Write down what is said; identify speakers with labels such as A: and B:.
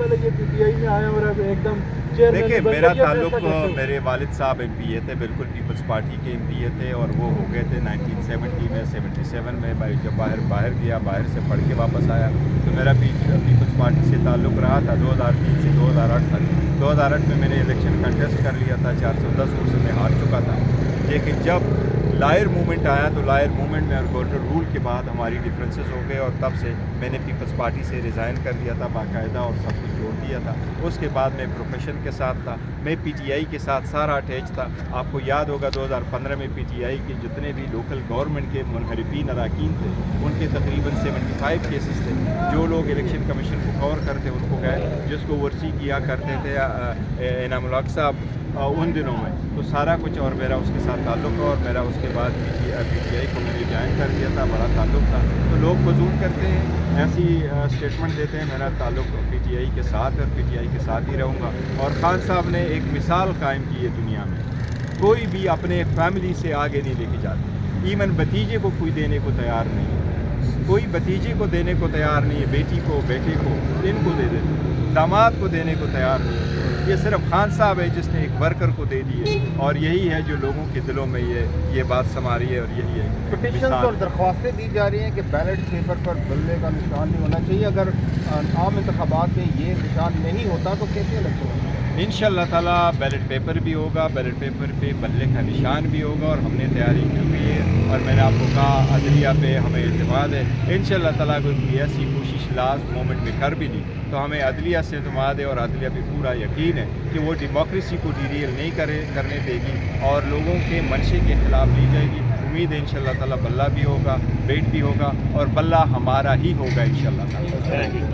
A: पहले ये पीटीआई में आए और अब एकदम चेयरमैन
B: देखिए,
A: बन
B: मेरा
A: गए, ये
B: ताल्लुक
A: फैसला कैसे हुआ?
B: मेरे वालिद साहब एमपीए थे, बिल्कुल पीपल्स पार्टी के एमपीए थे, और वो हो गए थे 1970 में, 77 में। भाई जब बाहर गया, बाहर से पढ़ के वापस आया, तो मेरा पीपल्स पार्टी से ताल्लुक रहा था 2003 से 2008 तक। 2008 में मैंने इलेक्शन कंटेस्ट कर लिया था, 410 वोट से मैं हार चुका था। लेकिन जब लायर मूवमेंट आया तो लायर मूवमेंट में और गोल्डन रूल के बाद हमारी डिफरेंसेस हो गए, और तब से मैंने पीपल्स पार्टी से रिज़ाइन कर दिया था बाकायदा, और सब कुछ छोड़ दिया था। उसके बाद मैं प्रोफेशन के साथ था, मैं पीटीआई के साथ सारा अटैच था। आपको याद होगा 2015 में पीटीआई के जितने भी लोकल गवर्नमेंट के मुनहरिफीन अरकान थे, उनके तकरीबन 75 केसेस थे। जो लोग इलेक्शन कमीशन को कवर करते उनको गए, जिसको वर्सी किया करते थे इनामुल हक साहब उन दिनों में, तो सारा कुछ, और मेरा उसके साथ ताल्लुक़ है, और मेरा उसके बाद पीटीआई को मैंने ज्वाइन कर दिया था, बड़ा ताल्लुक़ था। तो लोग फजूल करते हैं, ऐसी स्टेटमेंट देते हैं। मेरा ताल्लुक़ पीटीआई के साथ और पीटीआई के साथ ही रहूँगा। और खान साहब ने एक मिसाल कायम की है दुनिया में, कोई भी अपने फैमिली से आगे नहीं लेके जाते। इवन भतीजे को कोई देने को तैयार नहीं है, कोई भतीजे को देने को तैयार नहीं है, बेटी को, बेटे को, इनको दे देते, दामाद को देने को तैयार नहीं है। ये सिर्फ खान साहब है जिसने एक वर्कर को दे दिए, और यही है जो लोगों के दिलों में ये बात समा रही है, और यही है
C: पिटिशंस और दरख्वास्तें दी जा रही हैं कि बैलेट पेपर पर बल्ले का निशान नहीं होना चाहिए। अगर आम इंतखाबात में ये निशान नहीं होता तो कैसे इलेक्शन होगा?
B: इंशाअल्लाह ताला बैलेट पेपर भी होगा, बैलेट पेपर पे बल्ले का निशान भी होगा, और हमने तैयारी की हुई है। और मैंने आपको कहा अदलिया पे हमें एतमाद है। इंशाअल्लाह ताला अगर कोई ऐसी कोशिश लास्ट मोमेंट में कर भी दी तो हमें अदलिया से एतमाद है, और अदलिया पे पूरा यकीन है कि वो डेमोक्रेसी को डिरेल नहीं करने देगी, और लोगों के मंशे के खिलाफ ली जाएगी। उम्मीद है इंशाअल्लाह ताला बल्ला भी होगा, वेट भी होगा, और बल्ला हमारा ही होगा इंशाअल्लाह ताला।